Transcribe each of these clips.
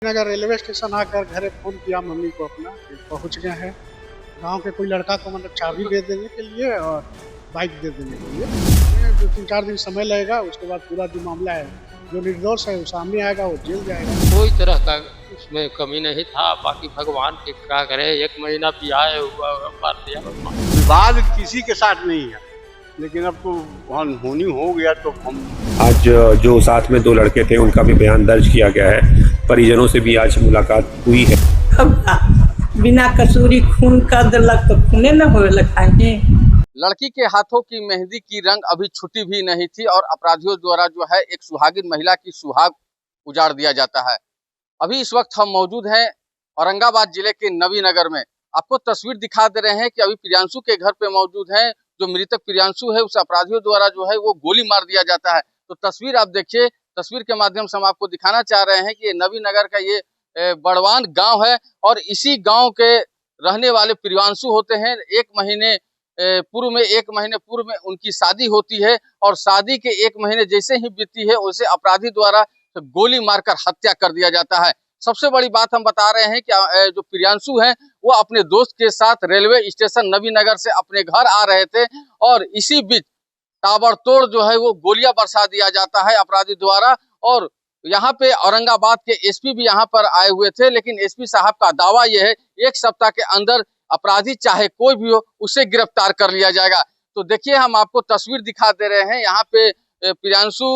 नगर railway station आकर घरे phone किया मम्मी को अपना कि पहुँच गए हैं। गाँव के कोई लड़का को मतलब चाबी दे देने के लिए और बाइक दे देने के लिए। 2-3-4 दिन समय लगेगा, उसके बाद पूरा जो मामला है, जो निर्दोष है वो सामने आएगा, वो जेल जाएगा। कोई तरह का उसमें कमी नहीं था। बाकी भगवान के क्या करे, 1 महीना बियाह हुआ और मार दिया। विवाद किसी के साथ नहीं है, लेकिन अब तो होनी हो गया तो हम आज जो साथ में 2 लड़के थे उनका भी बयान दर्ज किया गया है। परिजनों से भी आज मुलाकात हुई है। बिना कसूरी खून कर दिलक तो खूने न होए लखाएंगे। लड़की के हाथों की मेहंदी की रंग अभी छुटी भी नहीं थी और अपराधियों द्वारा जो है एक सुहागिन महिला की सुहाग उजाड़ दिया जाता है। अभी इस वक्त हम मौजूद हैं औरंगाबाद जिले के नवीनगर में। आपको तस्वीर दिखा दे रहे हैं कि अभी प्रियांशु के घर पे मौजूद हैं। जो मृतक प्रियांशु है उसे अपराधियों द्वारा जो है वो गोली मार दिया जाता है। तो तस्वीर आप देखिए, तस्वीर के माध्यम से हम आपको दिखाना चाह रहे हैं कि ये नवीनगर का ये बड़वान गांव है और इसी गांव के रहने वाले प्रियांशु होते हैं। 1 महीने पूर्व में उनकी शादी होती है और शादी के 1 महीने जैसे ही बीती है उसे अपराधी द्वारा गोली मारकर हत्या कर दिया जाता है। सबसे बड़ी बात हम बता रहे हैं कि जो प्रियांशु हैं वो अपने दोस्त के साथ रेलवे स्टेशन नवीनगर से अपने घर आ रहे थे और इसी बीच ताबड़तोड़ जो है वो गोलियां बरसा दिया जाता है अपराधी द्वारा। और यहाँ पे औरंगाबाद के एसपी भी यहाँ पर आए हुए थे, लेकिन एसपी साहब का दावा यह है 1 सप्ताह के अंदर अपराधी चाहे कोई भी हो उसे गिरफ्तार कर लिया जाएगा। तो देखिए, हम आपको तस्वीर दिखा दे रहे हैं। यहाँ पे प्रियांशु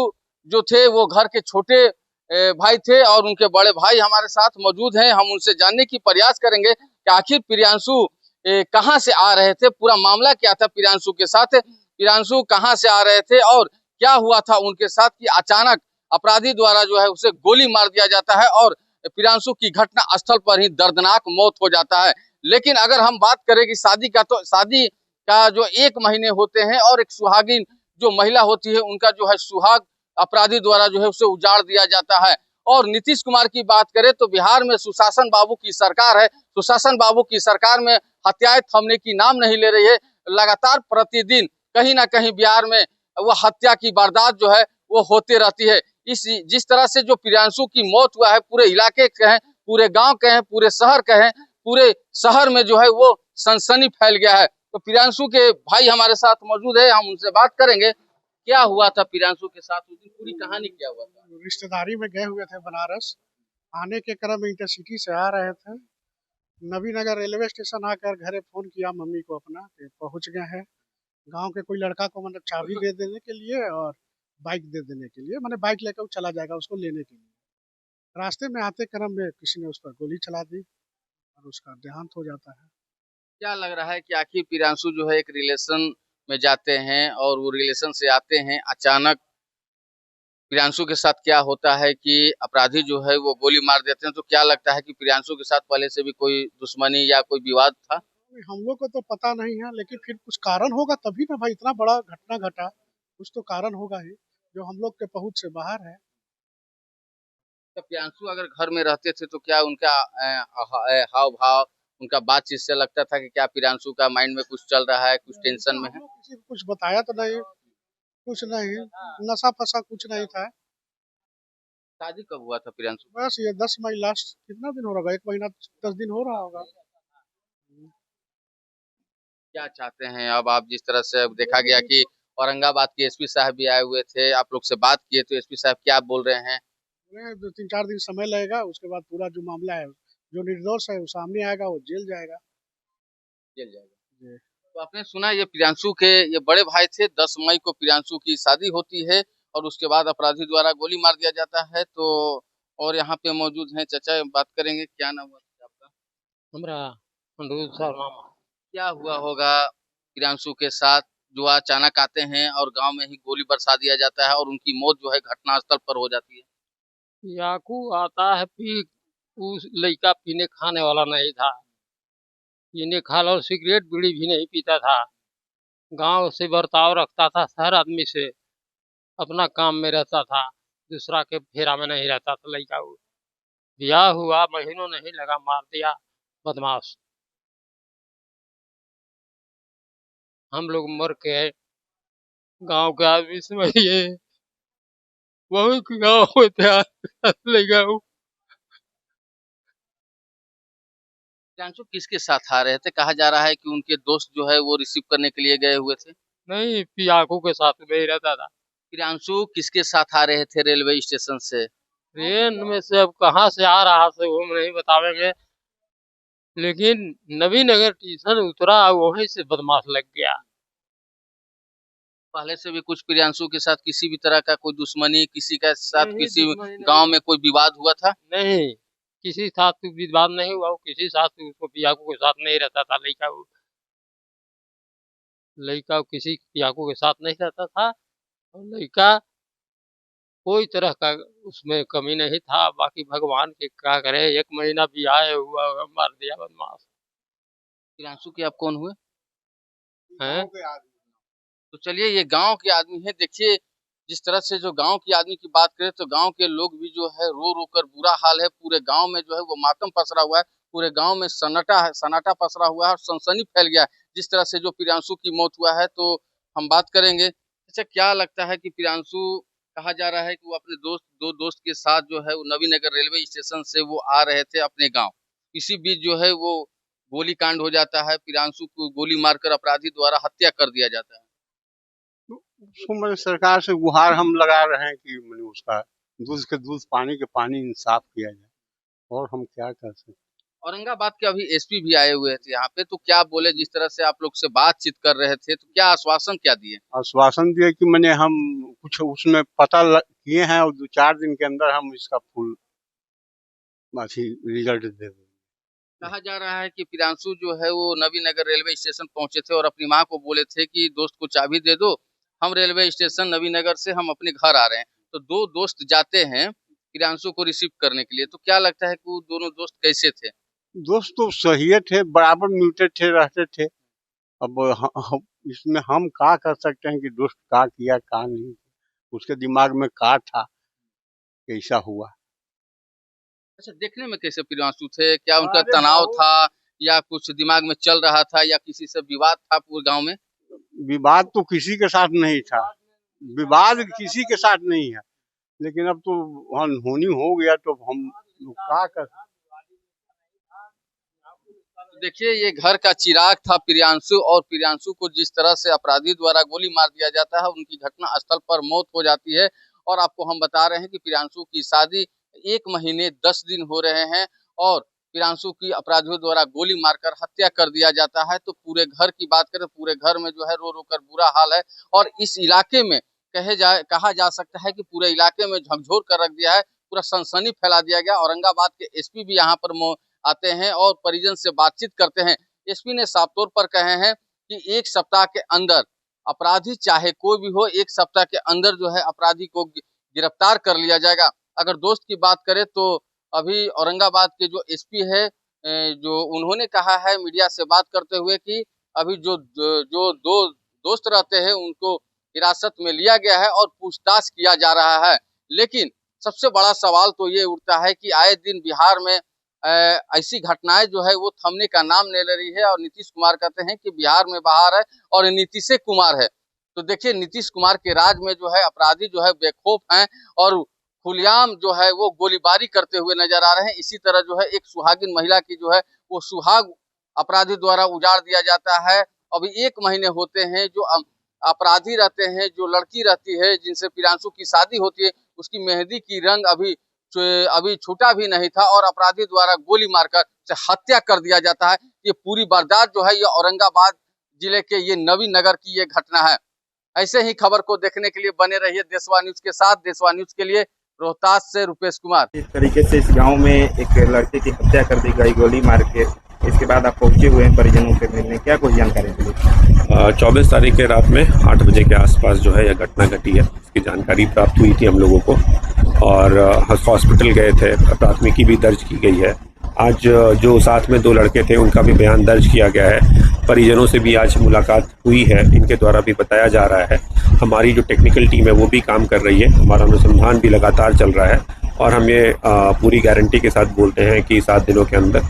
जो थे वो घर के छोटे भाई थे और उनके बड़े भाई हमारे साथ मौजूद हैं। हम उनसे जानने की प्रयास करेंगे कि आखिर प्रियांशु कहाँ से आ रहे थे, पूरा मामला क्या था प्रियांशु के साथ, प्रियांशु कहाँ से आ रहे थे और क्या हुआ था उनके साथ कि अचानक अपराधी द्वारा जो है उसे गोली मार दिया जाता है और प्रियांशु की घटना स्थल पर ही दर्दनाक मौत हो जाता है। लेकिन अगर हम बात करें कि शादी का, तो शादी का जो 1 महीने होते हैं और एक सुहागिन जो महिला होती है उनका जो है सुहाग अपराधी द्वारा जो है उसे उजाड़ दिया जाता है। और नीतीश कुमार की बात करें तो बिहार में सुशासन बाबू की सरकार है। सुशासन बाबू की सरकार में हत्याएं थमने की नाम नहीं ले रही है। लगातार प्रतिदिन कहीं ना कहीं बिहार में वो हत्या की वारदात जो है वो होती रहती है। जिस तरह से जो प्रियांशु की मौत हुआ है, पूरे इलाके के हैं, पूरे गांव के हैं, पूरे शहर के हैं, पूरे शहर में जो है वो सनसनी फैल गया है। तो प्रियांशु के भाई हमारे साथ मौजूद है, हम उनसे बात करेंगे क्या हुआ था प्रियांशु के साथ, उस दिन पूरी कहानी क्या हुआ था। रिश्तेदारी में गए हुए थे बनारस, आने के क्रम में इंटरसिटी से आ रहे थे। नवीनगर रेलवे स्टेशन आकर घरे फ़ोन किया मम्मी को अपना कि पहुँच गए हैं। गाँव के कोई लड़का को मतलब चाबी दे देने के लिए और बाइक दे देने के लिए, मतलब बाइक लेकर वो चला जाएगा उसको लेने के लिए। रास्ते में आते क्रम में किसी ने उस पर गोली चला दी और उसका देहांत हो जाता है। क्या लग रहा है कि आखिर प्रियांशु जो है एक रिलेशन में जाते हैं और वो रिलेशन से आते हैं, अचानक प्रियांशु के साथ क्या होता है कि अपराधी जो है वो गोली मार देते हैं। तो क्या लगता है कि प्रियांशु के साथ पहले से भी कोई दुश्मनी या कोई विवाद था। हम लोग को तो पता नहीं है, लेकिन फिर कुछ कारण होगा तभी ना भाई, इतना बड़ा घटना घटा, कुछ तो कारण होगा ही जो हम लोग के पहुंच से बाहर है। तो प्रियांशु अगर घर में रहते थे तो क्या उनका हाव भाव, उनका बातचीत से लगता था कि क्या प्रियांशु का माइंड में कुछ चल रहा है, कुछ टेंशन में है। किसी को कुछ बताया तो नहीं, कुछ नहीं, नशा फसा कुछ नहीं था। शादी कब हुआ था प्रियांशु। बस ये 10 मई लास्ट, कितना दिन हो रहा होगा, 1 महीना 10 दिन हो रहा होगा। क्या चाहते हैं अब आप, जिस तरह से अब देखा गया कि औरंगाबाद के एसपी साहब भी आए हुए थे, आप लोग से बात किए तो एसपी साहब क्या बोल रहे हैं। 2-3-4 दिन समय लगेगा, उसके बाद पूरा जो मामला है, जो निर्दोष है वो सामने आएगा, वो जेल जाएगा। जेल जाएगा। तो आपने सुना ये प्रियांशु के ये बड़े भाई थे। 10 मई को प्रियांशु की शादी होती है और उसके बाद अपराधी द्वारा गोली मार दिया जाता है। तो और यहाँ पे मौजूद हैं चाचा, बात करेंगे क्या नाम हुआ था आपका। हमरा अनुरोध शर्मा। क्या हुआ होगा प्रियांशु के साथ जो अचानक आते हैं और गांव में ही गोली बरसा दिया जाता है और उनकी मौत जो है घटना स्थल पर हो जाती है। याकू आता है पी, उस लड़का पीने खाने वाला नहीं था। पीने खाला और सिगरेट बीड़ी भी नहीं पीता था। गांव से बर्ताव रखता था, हर आदमी से अपना काम में रहता था, दूसरा के फेरा में नहीं रहता था। लड़का वो ब्याह हुआ महीनों नहीं लगा, मार दिया बदमाश। हम लोग मर के गांव के आदमी समझिए बहुत गाँव में थे लड़का वो। प्रियांशु किसके साथ आ रहे थे? कहा जा रहा है कि उनके दोस्त जो है वो रिसीव करने के लिए गए हुए थे। नहीं, पियाकू के साथ में ही रहता था। प्रियांशु किसके साथ आ रहे थे रेलवे स्टेशन से? ट्रेन में से अब कहाँ से आ रहा से वो हम नहीं बतावेंगे, लेकिन नवीनगर स्टेशन उतरा, वहीं से बदमाश लग गया। पहले से भी कुछ प्रियांशु के साथ किसी भी तरह का कोई दुश्मनी, किसी के साथ नहीं, किसी दुश्मनी नहीं। गांव में कोई विवाद हुआ था? नहीं, किसी साथ कोई विवाद नहीं हुआ, वो किसी साथ उसको पियाकू के साथ नहीं रहता था। लड़का किसी पियाकू के साथ नहीं रहता था, और लड़का कोई तरह का उसमें कमी नहीं था। बाकी भगवान के क्या करे, 1 महीना भी आए हुआ मार दिया बदमाश। प्रियांशु के आप कौन हुए? हैं? तो चलिए, ये गांव के आदमी है। देखिए जिस तरह से जो गांव के आदमी की बात करें तो गांव के लोग भी जो है रो रो कर बुरा हाल है। पूरे गांव में जो है वो मातम पसरा हुआ है, पूरे गांव में सन्नाटा पसरा हुआ है और सनसनी फैल गया है जिस तरह से जो प्रियांशु की मौत हुआ है। तो हम बात करेंगे, अच्छा क्या लगता है कि प्रियांशु, कहा जा रहा है कि वो अपने दो दोस्त के साथ जो है वो नवीनगर रेलवे स्टेशन से वो आ रहे थे अपने गाँव। इसी बीच जो है वो गोली कांड हो जाता है, प्रियांशु को गोली मारकर अपराधी द्वारा हत्या कर दिया जाता है। उसको मैंने सरकार से गुहार हम लगा रहे हैं कि मैंने उसका दूध के दूध, पानी के पानी इंसाफ किया जाए, और हम क्या कर सकते। औरंगाबाद के अभी एसपी भी आए हुए थे यहाँ पे, तो क्या बोले? जिस तरह से आप लोग से बातचीत कर रहे थे तो क्या आश्वासन क्या दिए? आश्वासन दिए कि मैंने हम कुछ उसमें पता किए हैं और 2-4 दिन के अंदर हम इसका फुल रिजल्ट दे देंगे। कहा जा रहा है कि प्रियांशु जो है वो नवीनगर रेलवे स्टेशन पहुंचे थे और अपनी माँ को बोले थे कि दोस्त को चाबी दे दो, हम रेलवे स्टेशन नवीनगर से हम अपने घर आ रहे हैं। तो 2 दोस्त जाते हैं प्रियांशु को रिसीव करने के लिए, तो क्या लगता है कि वो दोनों दोस्त कैसे थे? दोस्त तो सही थे, बराबर मिलते थे, रहते थे। अब इसमें हम क्या कर सकते हैं कि दोस्त क्या किया क्या नहीं, उसके दिमाग में क्या था, कैसा हुआ। अच्छा, देखने में कैसे प्रियांशु थे? क्या उनका तनाव था या कुछ दिमाग में चल रहा था या किसी से विवाद था पूरे गांव में? विवाद तो किसी के साथ नहीं था, विवाद किसी के साथ नहीं है, लेकिन अब तो अनहोनी हो गया तो हम क्या कर। देखिए, ये घर का चिराग था प्रियांशु, और प्रियांशु को जिस तरह से अपराधी द्वारा गोली मार दिया जाता है, उनकी घटना स्थल पर मौत हो जाती है। और आपको हम बता रहे हैं कि प्रियांशु की शादी 1 महीने 10 दिन हो रहे हैं और प्रियांशु की अपराधियों द्वारा गोली मारकर हत्या कर दिया जाता है। तो पूरे घर की बात करें, पूरे घर में जो है रो रो कर बुरा हाल है, और इस इलाके में कहा जा सकता है कि पूरे इलाके में झकझोर कर रख दिया है, पूरा सनसनी फैला दिया गया। औरंगाबाद के एसपी भी यहाँ पर आते हैं और परिजन से बातचीत करते हैं। एसपी ने साफ तौर पर कहे हैं कि 1 सप्ताह के अंदर अपराधी चाहे कोई भी हो, 1 सप्ताह के अंदर जो है अपराधी को गिरफ्तार कर लिया जाएगा। अगर दोस्त की बात करें तो अभी औरंगाबाद के जो एसपी है, जो उन्होंने कहा है मीडिया से बात करते हुए कि अभी जो 2 दोस्त रहते हैं उनको हिरासत में लिया गया है और पूछताछ किया जा रहा है। लेकिन सबसे बड़ा सवाल तो ये उठता है कि आए दिन बिहार में ऐसी घटनाएं जो है वो थमने का नाम नहीं ले रही है, और नीतीश कुमार कहते हैं कि बिहार में बहार है और नीतीश कुमार है। तो देखिए, नीतीश कुमार के राज में जो है अपराधी जो है बेखौफ हैं और खुलेआम जो है वो गोलीबारी करते हुए नजर आ रहे हैं। इसी तरह जो है एक सुहागिन महिला की जो है वो सुहाग अपराधी द्वारा उजाड़ दिया जाता है। अभी 1 महीने होते हैं जो अपराधी रहते हैं, जो लड़की रहती है जिनसे प्रियांशु की शादी होती है, उसकी मेहंदी की रंग अभी छूटा भी नहीं था और अपराधी द्वारा गोली मारकर हत्या कर दिया जाता है। ये पूरी वारदात जो है ये औरंगाबाद जिले के ये नवीनगर की ये घटना है। ऐसे ही खबर को देखने के लिए बने रहिए देशवा न्यूज के साथ। देशवा न्यूज के लिए रोहतास से रुपेश कुमार। इस तरीके से इस गांव में एक लड़के की हत्या कर दी गई गोली मार के, इसके बाद आप पहुंचे हुए हैं परिजनों से मिलने, क्या कुछ जानकारी मिली? 24 तारीख के रात में 8 बजे के आसपास जो है यह घटना घटी है। इसकी जानकारी प्राप्त हुई थी हम लोगों को और हॉस्पिटल गए थे, प्राथमिकी भी दर्ज की गई है। आज जो साथ में 2 लड़के थे उनका भी बयान दर्ज किया गया है। परिजनों से भी आज मुलाकात हुई है, इनके द्वारा भी बताया जा रहा है। हमारी जो टेक्निकल टीम है वो भी काम कर रही है, हमारा अनुसंधान भी लगातार चल रहा है और हम ये पूरी गारंटी के साथ बोलते हैं कि 7 दिनों के अंदर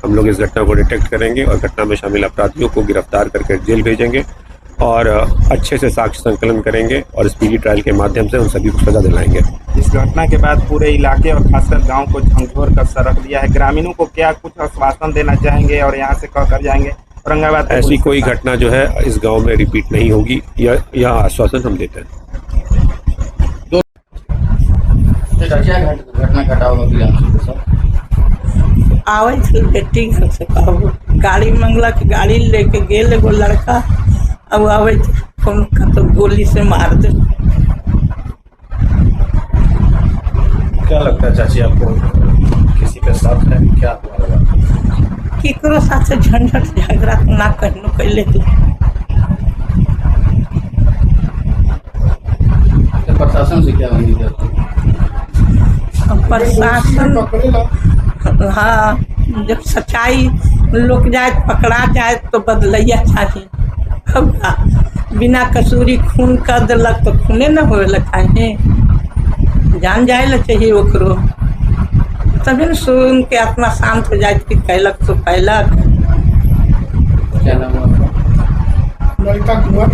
हम लोग इस घटना को डिटेक्ट करेंगे और घटना में शामिल अपराधियों को गिरफ्तार करके जेल भेजेंगे और अच्छे से साक्ष्य संकलन करेंगे और स्पीडी ट्रायल के माध्यम से उन सभी को सजा दिलाएंगे। इस घटना के बाद पूरे इलाके और खासकर गांव को झंझोर कर सा रख दिया है। ग्रामीणों को क्या कुछ आश्वासन देना चाहेंगे और यहाँ से कह कर जाएंगे औरंगाबाद? ऐसी कोई घटना जो है इस गांव में रिपीट नहीं होगी, यह आश्वासन हम देते हैं। घटना घटा होगा आवे थे बेटी घर से कहबो गाड़ी मंगला के गाड़ी लेके गेल एगो लड़का, अब आवे फोन का तो गोली से मार दे। क्या लगता है चाची आपको, किसी के साथ है क्या हुआ लगा? केकरो साथ से झंझट झगड़ा ना कहनो कैले। प्रशासन से क्या उम्मीद है? प्रशासन हाँ, जब सच्चाई लोग जाए पकड़ा जाए तो बदलैया चाहिए। अब बिना कसूरी खून कर दिलक तो खूने न होए लखाए, जान जाए ला चाहिए ओकरो, तभी न सुन के आत्मा शांत हो जाए कि कैलक तो कैलक। क्या नाम है? ललिता कुंवर।